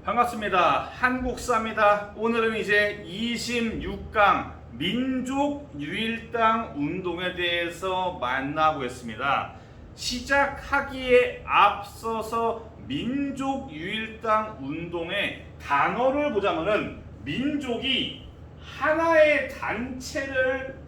반갑습니다. 한국사입니다. 오늘은 이제 26강 민족유일당 운동에 대해서 만나보겠습니다. 시작하기에 앞서서 민족유일당 운동의 단어를 보자면은 민족이 하나의 단체를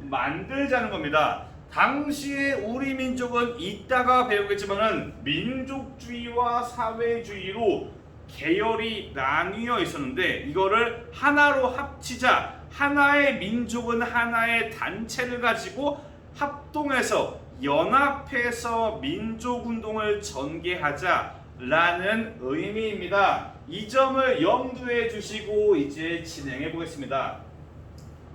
만들자는 겁니다. 당시에 우리 민족은 이따가 배우겠지만은 민족주의와 사회주의로 계열이 나뉘어 있었는데 이거를 하나로 합치자, 하나의 민족은 하나의 단체를 가지고 합동해서 연합해서 민족운동을 전개하자라는 의미입니다. 이 점을 염두에 두시고 이제 진행해 보겠습니다.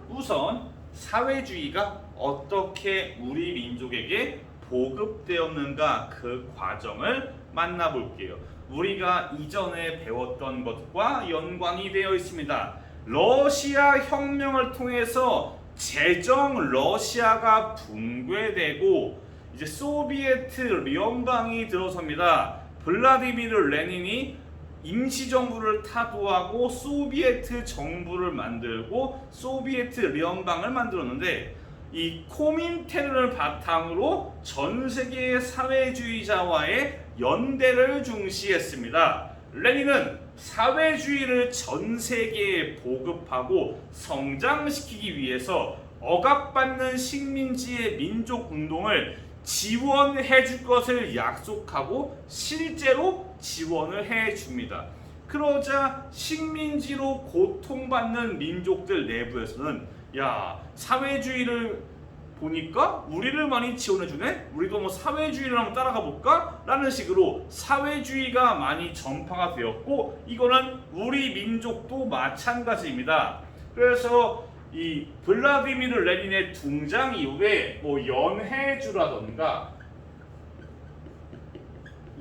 우선 사회주의가 어떻게 우리 민족에게 보급되었는가 그 과정을 만나볼게요. 우리가 이전에 배웠던 것과 연관이 되어 있습니다. 러시아 혁명을 통해서 제정 러시아가 붕괴되고 이제 소비에트 연방이 들어섭니다. 블라디미르 레닌이 임시정부를 타도하고 소비에트 정부를 만들고 소비에트 연방을 만들었는데 이 코민테른을 바탕으로 전 세계의 사회주의자와의 연대를 중시했습니다. 레닌은 사회주의를 전 세계에 보급하고 성장시키기 위해서 억압받는 식민지의 민족운동을 지원해 줄 것을 약속하고 실제로 지원을 해 줍니다. 그러자 식민지로 고통받는 민족들 내부에서는 사회주의를 보니까 우리를 많이 지원해주네? 우리도 뭐 사회주의를 한번 따라가 볼까? 라는 식으로 사회주의가 많이 전파가 되었고 이거는 우리 민족도 마찬가지입니다. 그래서 이 블라디미르 레닌의 등장 이후에 뭐 연해주라던가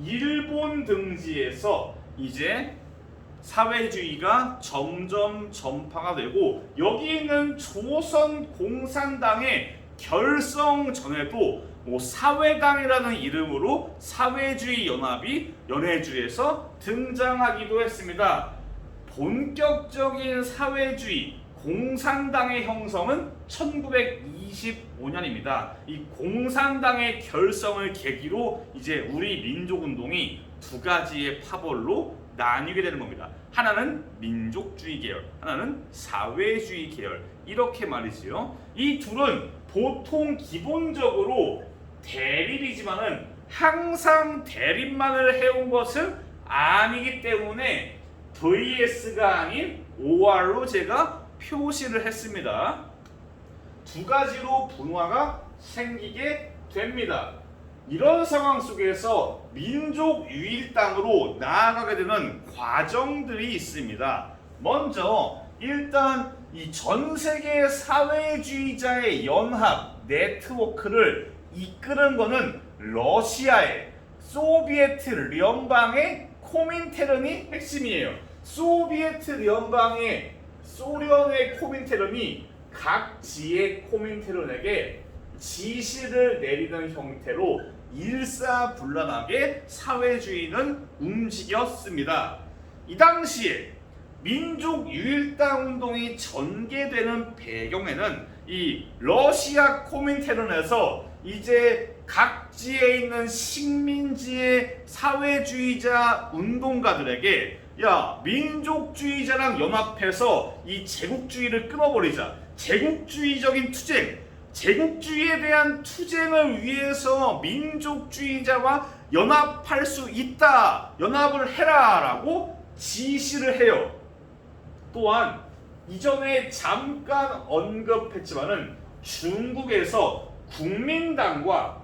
일본 등지에서 이제 사회주의가 점점 전파가 되고 여기 있는 조선 공산당의 결성 전에도 뭐 사회당이라는 이름으로 사회주의 연합이 연해주에서 등장하기도 했습니다. 본격적인 사회주의 공산당의 형성은 1925년입니다. 이 공산당의 결성을 계기로 이제 우리 민족운동이 두 가지의 파벌로 나뉘게 되는 겁니다. 하나는 민족주의 계열, 하나는 사회주의 계열. 이렇게 말이지요. 이 둘은 보통 기본적으로 대립이지만은 항상 대립만을 해온 것은 아니기 때문에 VS가 아닌 OR로 제가 표시를 했습니다. 두 가지로 분화가 생기게 됩니다. 이런 상황 속에서 민족유일당으로 나아가게 되는 과정들이 있습니다. 먼저 일단 이 전 세계 사회주의자의 연합 네트워크를 이끄는 것은 러시아의 소비에트 연방의 코민테른이 핵심이에요. 소비에트 연방의 소련의 코민테른이 각 지의 코민테른에게 지시를 내리는 형태로 일사불란하게 사회주의는 움직였습니다. 이 당시에 민족유일당 운동이 전개되는 배경에는 이 러시아 코민테른에서 이제 각지에 있는 식민지의 사회주의자 운동가들에게 민족주의자랑 연합해서 이 제국주의를 끊어버리자. 제국주의적인 투쟁, 제국주의에 대한 투쟁을 위해서 민족주의자와 연합할 수 있다. 연합을 해라 라고 지시를 해요. 또한 이전에 잠깐 언급했지만은 중국에서 국민당과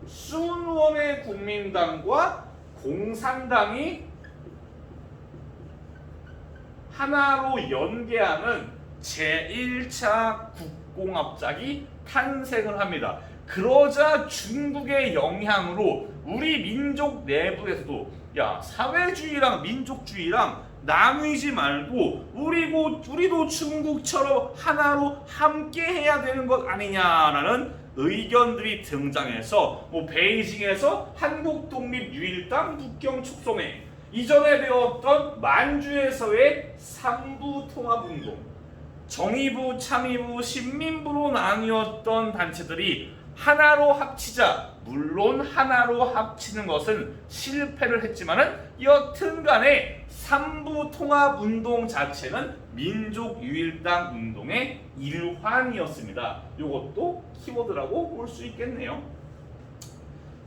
순원의 국민당과 공산당이 하나로 연계하는 제1차 국공합작이 탄생을 합니다. 그러자 중국의 영향으로 우리 민족 내부에서도 사회주의랑 민족주의랑 나누지 말고 우리도 중국처럼 하나로 함께 해야 되는 것 아니냐라는 의견들이 등장해서 베이징에서 한국독립유일당 북경 촉성회 이전에 배웠던 만주에서의 삼부통합운동, 정의부, 참의부, 신민부로 나뉘었던 단체들이 하나로 합치자, 물론 하나로 합치는 것은 실패를 했지만은 여튼간에 삼부통합운동 자체는 민족유일당 운동의 일환이었습니다. 이것도 키워드라고 볼 수 있겠네요.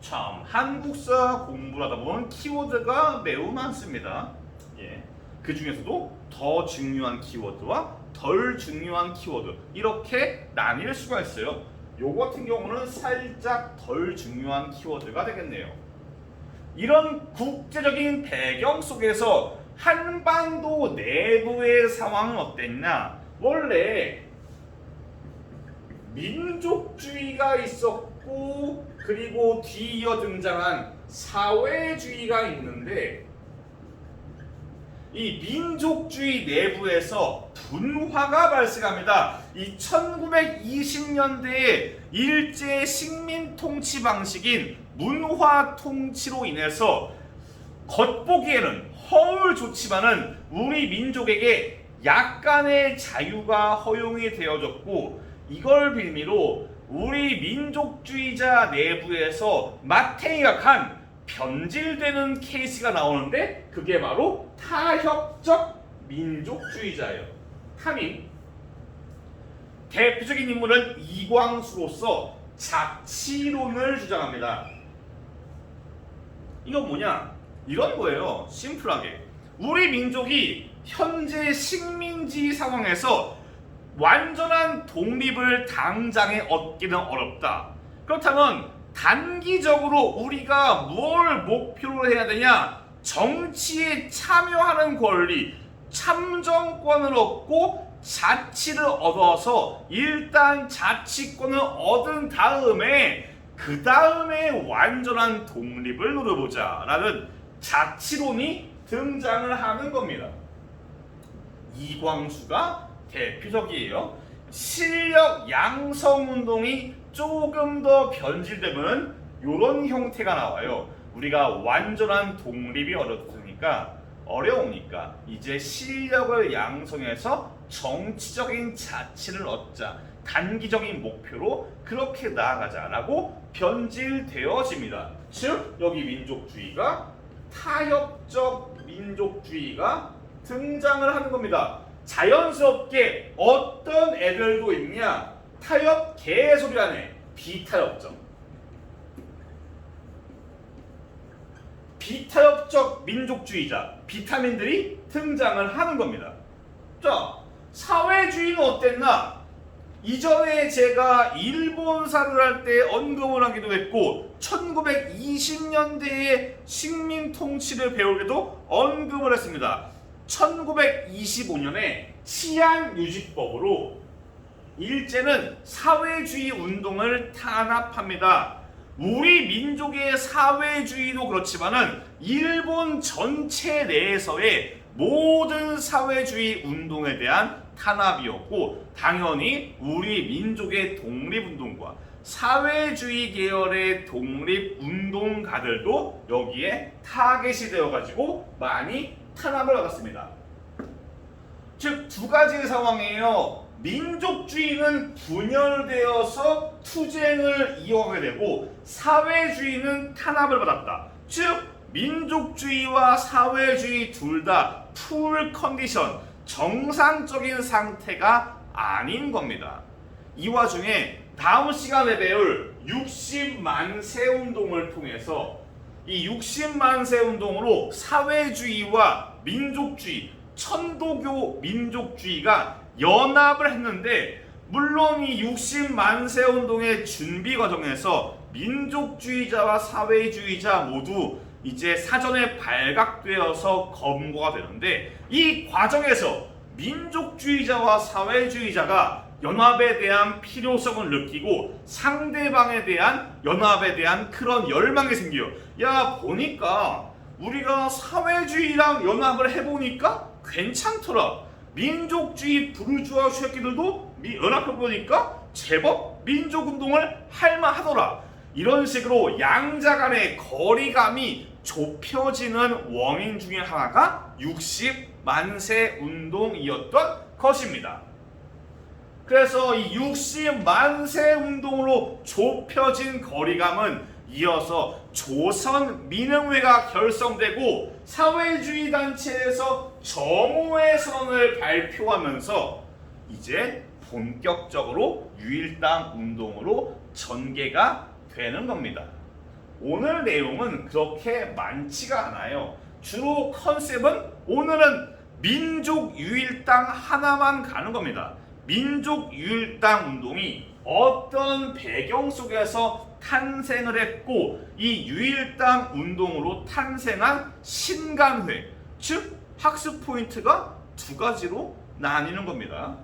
참, 한국사 공부를 하다 보면 키워드가 매우 많습니다. 예. 그 중에서도 더 중요한 키워드와 덜 중요한 키워드, 이렇게 나뉠 수가 있어요. 요거 같은 경우는 살짝 덜 중요한 키워드가 되겠네요. 이런 국제적인 배경 속에서 한반도 내부의 상황은 어땠냐? 원래 민족주의가 있었고, 그리고 뒤이어 등장한 사회주의가 있는데, 이 민족주의 내부에서 분화가 발생합니다. 이 1920년대에 일제 식민 통치 방식인 문화 통치로 인해서 겉보기에는 허울 좋지만은 우리 민족에게 약간의 자유가 허용이 되어졌고, 이걸 빌미로 우리 민족주의자 내부에서 마탱이가 간 변질되는 케이스가 나오는데, 그게 바로 타협적 민족주의자예요. 탐이 대표적인 인물은 이광수로서 자치론을 주장합니다. 이건 뭐냐? 이런 거예요. 심플하게 우리 민족이 현재 식민지 상황에서 완전한 독립을 당장에 얻기는 어렵다. 그렇다면 단기적으로 우리가 뭘 목표로 해야 되냐? 정치에 참여하는 권리, 참정권을 얻고 자치를 얻어서 일단 자치권을 얻은 다음에 그 다음에 완전한 독립을 누려보자 라는 자치론이 등장을 하는 겁니다. 이광수가 대표적이에요. 실력 양성 운동이 조금 더 변질되면 이런 형태가 나와요. 우리가 완전한 독립이 어려우니까 이제 실력을 양성해서 정치적인 자치를 얻자, 단기적인 목표로 그렇게 나아가자라고 변질되어집니다. 즉 여기 민족주의가 타협적 민족주의가 등장을 하는 겁니다. 자연스럽게 어떤 애들도 있냐? 타협 개소리 하네. 비타협적 민족주의자, 비타민들이 등장을 하는 겁니다. 자, 사회주의는 어땠나? 이전에 제가 일본사를 할 때 언급을 하기도 했고, 1920년대에 식민 통치를 배울 때도 언급을 했습니다. 1925년에 치안유지법으로 일제는 사회주의 운동을 탄압합니다. 우리 민족의 사회주의도 그렇지만은 일본 전체 내에서의 모든 사회주의 운동에 대한 탄압이었고, 당연히 우리 민족의 독립운동과 사회주의 계열의 독립운동가들도 여기에 타겟이 되어가지고 많이 탄압을 받았습니다. 즉 두 가지의 상황이에요. 민족주의는 분열되어서 투쟁을 이어가게 되고, 사회주의는 탄압을 받았다. 즉 민족주의와 사회주의 둘 다 풀 컨디션, 정상적인 상태가 아닌 겁니다. 이 와중에 다음 시간에 배울 60만세 운동을 통해서 이 60만세 운동으로 사회주의와 민족주의, 천도교 민족주의가 연합을 했는데, 물론 이 60만세 운동의 준비 과정에서 민족주의자와 사회주의자 모두 이제 사전에 발각되어서 검거가 되는데, 이 과정에서 민족주의자와 사회주의자가 연합에 대한 필요성을 느끼고 상대방에 대한 연합에 대한 그런 열망이 생겨요. 야, 보니까 우리가 사회주의랑 연합을 해보니까 괜찮더라. 민족주의 부르주아 새끼들도 연합해보니까 제법 민족운동을 할만하더라. 이런 식으로 양자 간의 거리감이 좁혀지는 원인 중에 하나가 60만세 운동이었던 것입니다. 그래서 이 60만세 운동으로 좁혀진 거리감은 이어서 조선민흥회가 결성되고 사회주의 단체에서 정오의 선언을 발표하면서 이제 본격적으로 유일당 운동으로 전개가 되는 겁니다. 오늘 내용은 그렇게 많지가 않아요. 주로 컨셉은 오늘은 민족 유일당 하나만 가는 겁니다. 민족 유일당 운동이 어떤 배경 속에서 탄생을 했고 이 유일당 운동으로 탄생한 신간회, 즉 학습 포인트가 두 가지로 나뉘는 겁니다.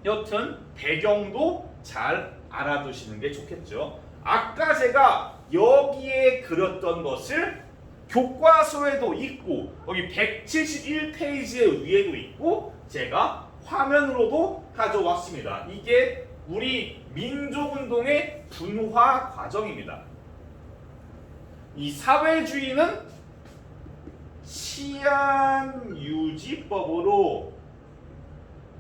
여튼 배경도 잘 알아두시는 게 좋겠죠. 아까 제가 여기에 그렸던 것을 교과서에도 있고 여기 171페이지 위에도 있고 제가 화면으로도 가져왔습니다. 이게 우리 민족운동의 분화 과정입니다. 이 사회주의는 치안유지법으로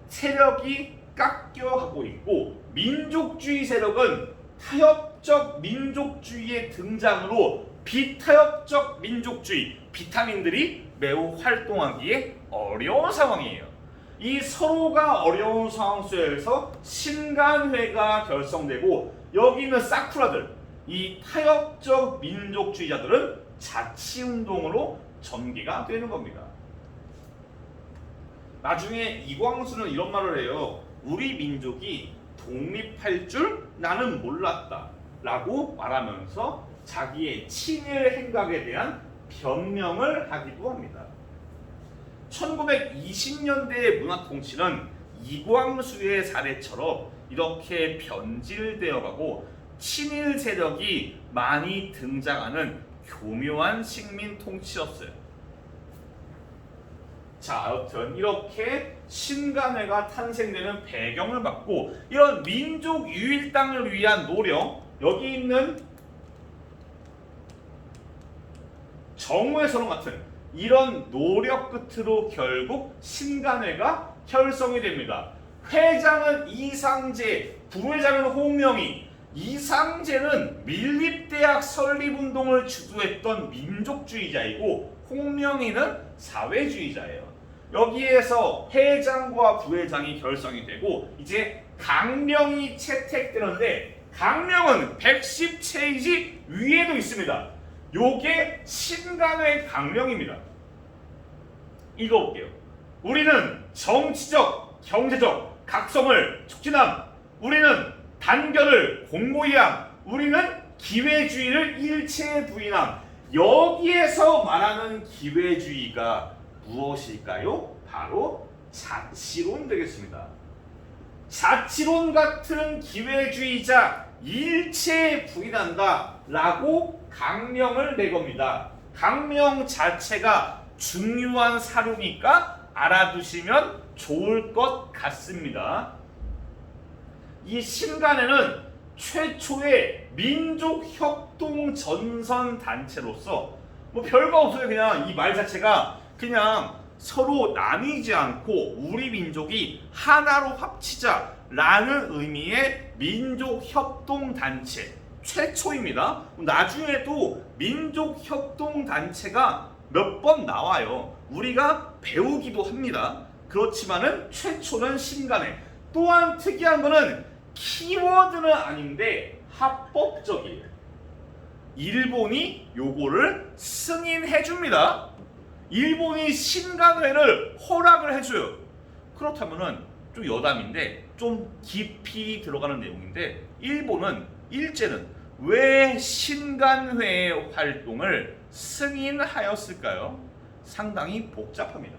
세력이 깎여가고 있고 민족주의 세력은 타협적 민족주의의 등장으로 비타협적 민족주의, 비타민들이 매우 활동하기에 어려운 상황이에요. 이 서로가 어려운 상황 속에서 신간회가 결성되고 여기 있는 사쿠라들, 이 타협적 민족주의자들은 자치운동으로 전개가 되는 겁니다. 나중에 이광수는 이런 말을 해요. 우리 민족이 독립할 줄 나는 몰랐다 라고 말하면서 자기의 친일 행각에 대한 변명을 하기도 합니다. 1920년대의 문화통치는 이광수의 사례처럼 이렇게 변질되어 가고 친일 세력이 많이 등장하는 교묘한 식민 통치였어요. 자, 여튼 이렇게 신간회가 탄생되는 배경을 받고 이런 민족 유일당을 위한 노력, 여기 있는 정오의 선언 같은 이런 노력 끝으로 결국 신간회가 결성이 됩니다. 회장은 이상제, 부회장은 홍명희. 이상제는 밀립대학 설립운동을 주도했던 민족주의자이고 홍명희는 사회주의자예요. 여기에서 회장과 부회장이 결성이 되고 이제 강령이 채택되는데 강령은 110페이지 위에도 있습니다. 요게 신간회 강령입니다. 읽어볼게요. 우리는 정치적, 경제적 각성을 촉진함. 우리는 단결을 공고히 함. 우리는 기회주의를 일체에 부인함. 여기에서 말하는 기회주의가 무엇일까요? 바로 자치론 되겠습니다. 자치론 같은 기회주의자 일체에 부인한다 라고 강령을 내겁니다. 강령 자체가 중요한 사료니까 알아두시면 좋을 것 같습니다. 이 신간회는 최초의 민족협동 전선 단체로서 뭐 별거 없어요. 그냥 이 말 자체가 그냥 서로 나뉘지 않고 우리 민족이 하나로 합치자라는 의미의 민족협동단체 최초입니다. 나중에도 민족협동단체가 몇 번 나와요. 우리가 배우기도 합니다. 그렇지만은 최초는 신간회. 또한 특이한 거는 키워드는 아닌데 합법적이에요. 일본이 요거를 승인해 줍니다. 일본이 신간회를 허락을 해줘요. 그렇다면은 좀 여담인데 좀 깊이 들어가는 내용인데 일제는 왜 신간회의 활동을 승인하였을까요? 상당히 복잡합니다.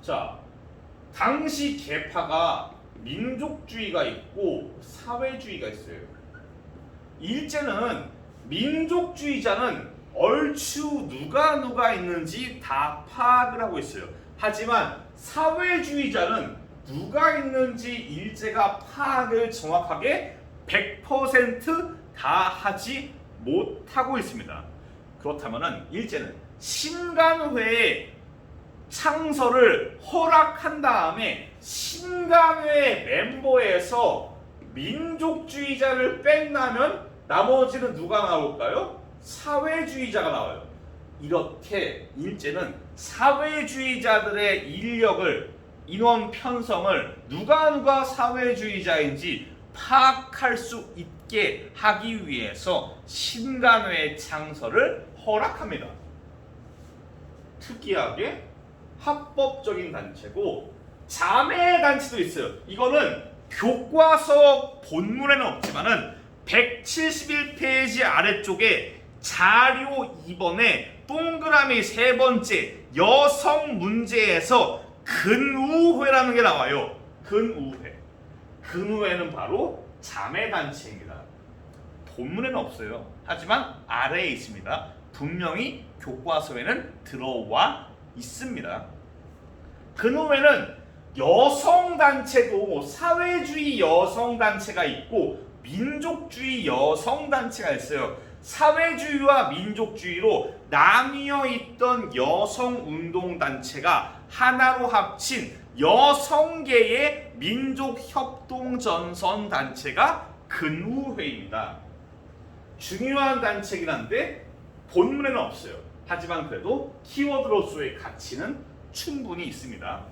자, 당시 계파가 민족주의가 있고 사회주의가 있어요. 일제는 민족주의자는 얼추 누가 있는지 다 파악을 하고 있어요. 하지만 사회주의자는 누가 있는지 일제가 파악을 정확하게 100% 다 하지 못하고 있습니다. 그렇다면은 일제는 신간회의 창설을 허락한 다음에 신간회 멤버에서 민족주의자를 뺀다면 나머지는 누가 나올까요? 사회주의자가 나와요. 이렇게 일제는 사회주의자들의 인력을 인원 편성을 누가 사회주의자인지 파악할 수 있게 하기 위해서 신간회 창설을 허락합니다. 특이하게 합법적인 단체고 자매 단체도 있어요. 이거는 교과서 본문에는 없지만은 171페이지 아래쪽에 자료 2번에 동그라미 세 번째 여성 문제에서 근우회라는 게 나와요. 근우회. 근우회는 바로 자매 단체입니다. 본문에는 없어요. 하지만 아래에 있습니다. 분명히 교과서에는 들어와 있습니다. 근우회는 여성단체도 사회주의 여성단체가 있고 민족주의 여성단체가 있어요. 사회주의와 민족주의로 나뉘어 있던 여성운동단체가 하나로 합친 여성계의 민족협동전선단체가 근우회입니다. 중요한 단체긴 한데 본문에는 없어요. 하지만 그래도 키워드로서의 가치는 충분히 있습니다.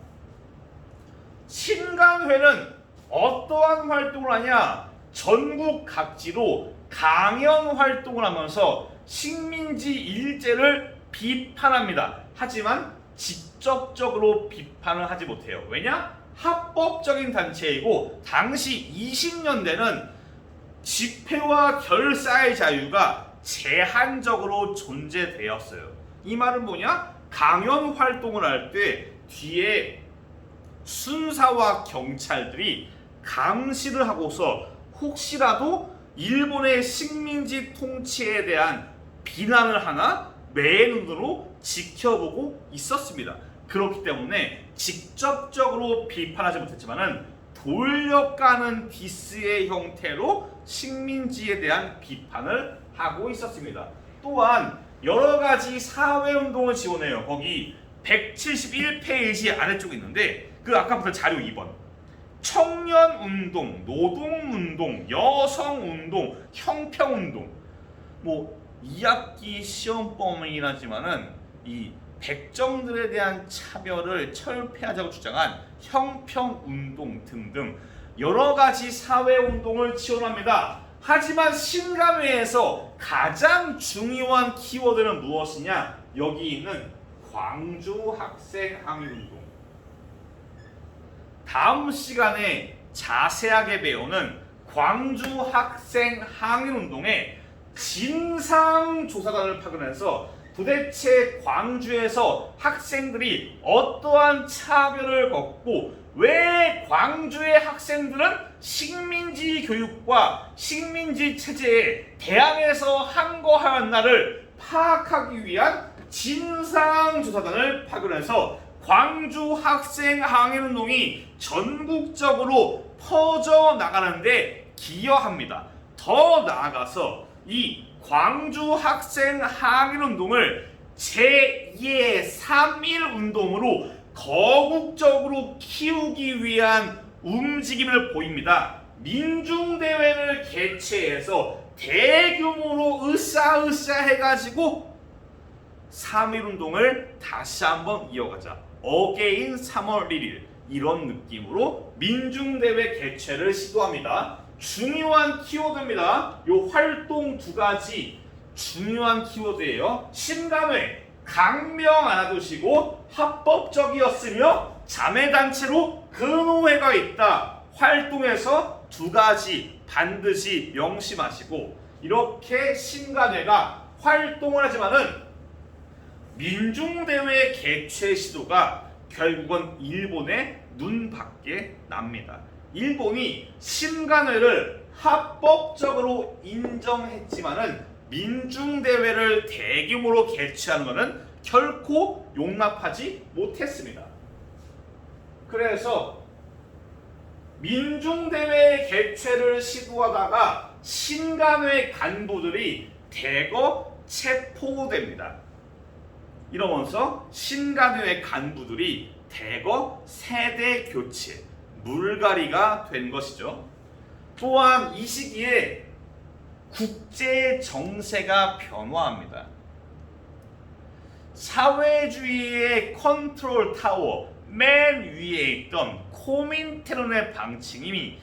신간회는 어떠한 활동을 하냐? 전국 각지로 강연 활동을 하면서 식민지 일제를 비판합니다. 하지만 직접적으로 비판을 하지 못해요. 왜냐? 합법적인 단체이고 당시 20년대는 집회와 결사의 자유가 제한적으로 존재되었어요. 이 말은 뭐냐? 강연 활동을 할 때 뒤에 순사와 경찰들이 감시를 하고서 혹시라도 일본의 식민지 통치에 대한 비난을 하나 매의 눈으로 지켜보고 있었습니다. 그렇기 때문에 직접적으로 비판하지 못했지만은 돌려가는 디스의 형태로 식민지에 대한 비판을 하고 있었습니다. 또한 여러 가지 사회운동을 지원해요. 거기 171페이지 아래쪽에 있는데 그 아까부터 자료 2번 청년운동, 노동운동, 여성운동, 형평운동 뭐 2학기 시험범이긴 하지만은 이 백정들에 대한 차별을 철폐하자고 주장한 형평운동 등등 여러 가지 사회운동을 지원합니다. 하지만 신간회에서 가장 중요한 키워드는 무엇이냐? 여기 있는 광주 학생 항일운동. 다음 시간에 자세하게 배우는 광주 학생 항일운동의 진상조사단을 파견해서 도대체 광주에서 학생들이 어떠한 차별을 겪고 왜 광주의 학생들은 식민지 교육과 식민지 체제에 대항해서 항거하였나를 파악하기 위한 진상조사단을 파견해서 광주 학생 항일운동이 전국적으로 퍼져나가는데 기여합니다. 더 나아가서 이 광주 학생 항일운동을 제2의 3.1운동으로 거국적으로 키우기 위한 움직임을 보입니다. 민중대회를 개최해서 대규모로 으쌰으쌰 해가지고 3.1운동을 다시 한번 이어가자. 어게인 3월 1일 이런 느낌으로 민중대회 개최를 시도합니다. 중요한 키워드입니다. 요 활동 두 가지 중요한 키워드예요. 신간회 강명 알아두시고 합법적이었으며 자매단체로 근우회가 있다. 활동에서 두 가지 반드시 명심하시고 이렇게 신간회가 활동을 하지만은 민중대회 개최 시도가 결국은 일본의 눈밖에 납니다. 일본이 신간회를 합법적으로 인정했지만은 민중대회를 대규모로 개최하는 것은 결코 용납하지 못했습니다. 그래서 민중대회 개최를 시도하다가 신간회 간부들이 대거 체포됩니다. 이러면서 신간회의 간부들이 대거 세대 교체, 물갈이가 된 것이죠. 또한 이 시기에 국제 정세가 변화합니다. 사회주의의 컨트롤 타워 맨 위에 있던 코민테른의 방침이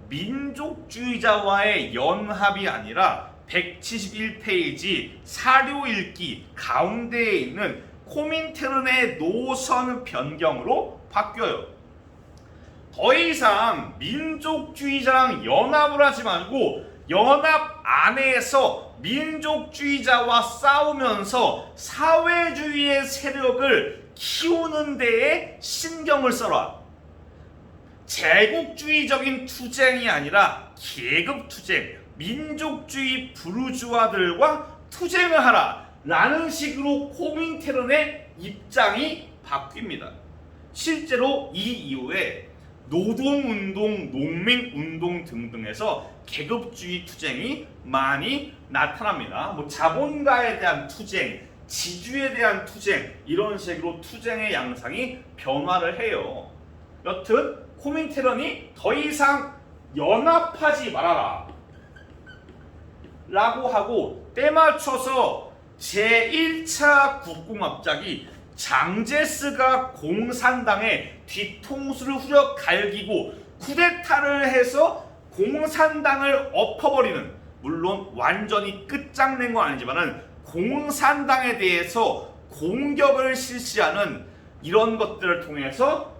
민족주의자와의 연합이 아니라 171페이지 사료 읽기 가운데에 있는 코민테른의 노선 변경으로 바뀌어요. 더 이상 민족주의자랑 연합을 하지 말고 연합 안에서 민족주의자와 싸우면서 사회주의의 세력을 키우는 데에 신경을 써라. 제국주의적인 투쟁이 아니라 계급투쟁, 민족주의 부르주아들과 투쟁을 하라 라는 식으로 코민테른의 입장이 바뀝니다. 실제로 이 이후에 노동운동, 농민운동 등등에서 계급주의 투쟁이 많이 나타납니다. 뭐 자본가에 대한 투쟁, 지주에 대한 투쟁, 이런 식으로 투쟁의 양상이 변화를 해요. 여튼 코민테른이 더 이상 연합하지 말아라 라고 하고 때맞춰서 제1차 국공합작이 장제스가 공산당의 뒤통수를 후려 갈기고 쿠데타를 해서 공산당을 엎어버리는, 물론 완전히 끝장낸 건 아니지만은 공산당에 대해서 공격을 실시하는 이런 것들을 통해서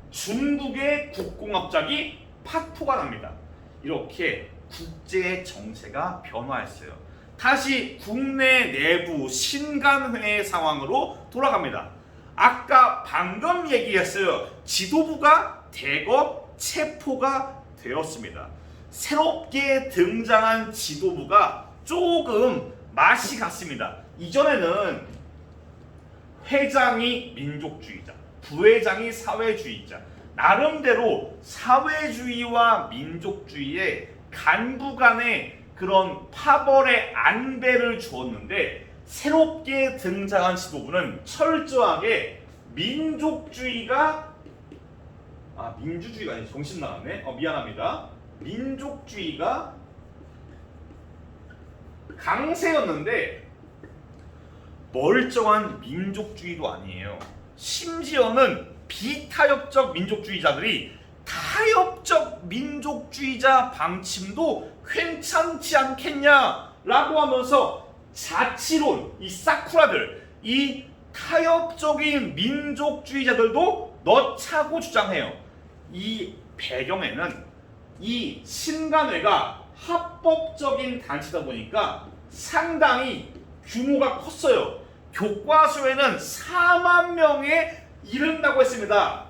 중국의 국공합작이 파토가 납니다. 이렇게 국제 정세가 변화했어요. 다시 국내 내부 신간회의 상황으로 돌아갑니다. 아까 방금 얘기했어요. 지도부가 대거 체포가 되었습니다. 새롭게 등장한 지도부가 조금 맛이 갔습니다. 이전에는 회장이 민족주의자, 부회장이 사회주의자, 나름대로 사회주의와 민족주의의 간부 간의 그런 파벌의 안배를 주었는데, 새롭게 등장한 지도부는 철저하게 민족주의가 민주주의가 아니 정신 나갔네. 미안합니다. 민족주의가 강세였는데 멀쩡한 민족주의도 아니에요. 심지어는 비타협적 민족주의자들이 타협적 민족주의자 방침도 괜찮지 않겠냐라고 하면서 자치론, 이 사쿠라들, 이 타협적인 민족주의자들도 넣자고 주장해요. 이 배경에는 이 신간회가 합법적인 단체다 보니까 상당히 규모가 컸어요. 교과서에는 4만 명에 이른다고 했습니다.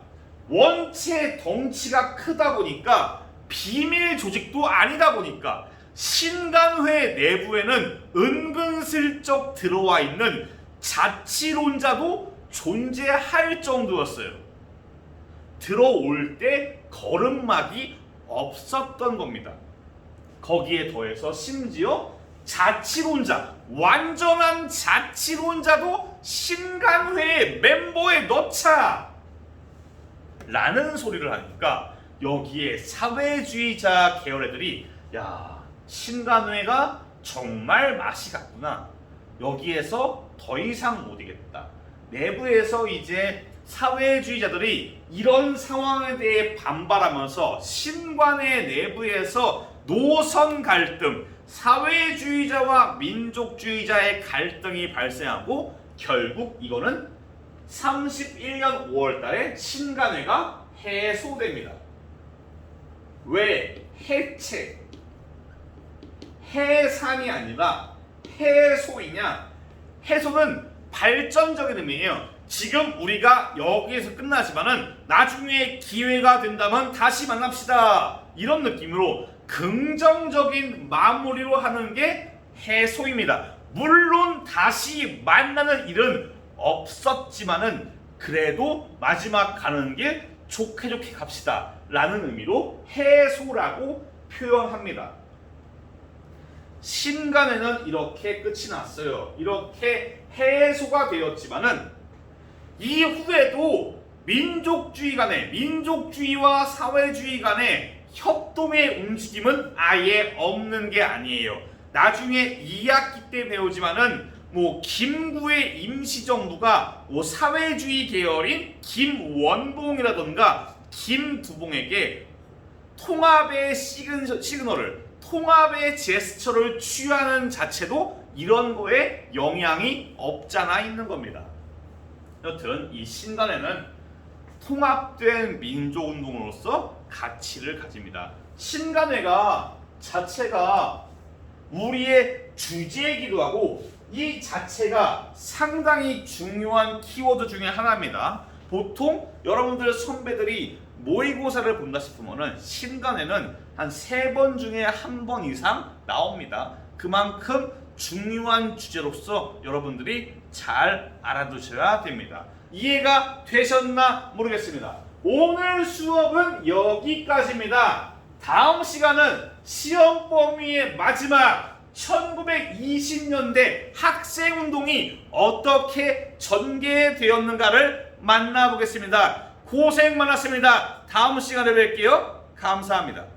원체 덩치가 크다 보니까 비밀 조직도 아니다 보니까 신간회 내부에는 은근슬쩍 들어와 있는 자치론자도 존재할 정도였어요. 들어올 때 걸음막이 없었던 겁니다. 거기에 더해서 심지어 자치론자, 완전한 자치론자도 신간회의 멤버에 넣자 라는 소리를 하니까 여기에 사회주의자 계열 애들이 야, 신간회가 정말 맛이 갔구나. 여기에서 더 이상 못 이겠다. 내부에서 이제 사회주의자들이 이런 상황에 대해 반발하면서 신관의 내부에서 노선 갈등, 사회주의자와 민족주의자의 갈등이 발생하고 결국 이거는 31년 5월달에 신간회가 해소됩니다. 왜 해체, 해산이 아니라 해소이냐? 해소는 발전적인 의미예요. 지금 우리가 여기에서 끝나지만은 나중에 기회가 된다면 다시 만납시다. 이런 느낌으로 긍정적인 마무리로 하는 게 해소입니다. 물론 다시 만나는 일은 없었지만은 그래도 마지막 가는 길 좋게 좋게 갑시다 라는 의미로 해소라고 표현합니다. 신간에는 이렇게 끝이 났어요. 이렇게 해소가 되었지만은 이후에도 민족주의와 사회주의 간의 협동의 움직임은 아예 없는 게 아니에요. 나중에 2학기 때 배우지만은 김구의 임시정부가 사회주의 계열인 김원봉이라던가 김두봉에게 통합의 시그널을, 통합의 제스처를 취하는 자체도 이런 거에 영향이 없잖아 있는 겁니다. 여튼 이 신간에는 통합된 민족운동으로서 가치를 가집니다. 신간회가 자체가 우리의 주제이기도 하고 이 자체가 상당히 중요한 키워드 중에 하나입니다. 보통 여러분들 선배들이 모의고사를 본다 싶으면은 신간회는 한 3번 중에 1번 이상 나옵니다. 그만큼 중요한 주제로서 여러분들이 잘 알아두셔야 됩니다. 이해가 되셨나 모르겠습니다. 오늘 수업은 여기까지입니다. 다음 시간은 시험 범위의 마지막 1920년대 학생운동이 어떻게 전개되었는가를 만나보겠습니다. 고생 많았습니다. 다음 시간에 뵐게요. 감사합니다.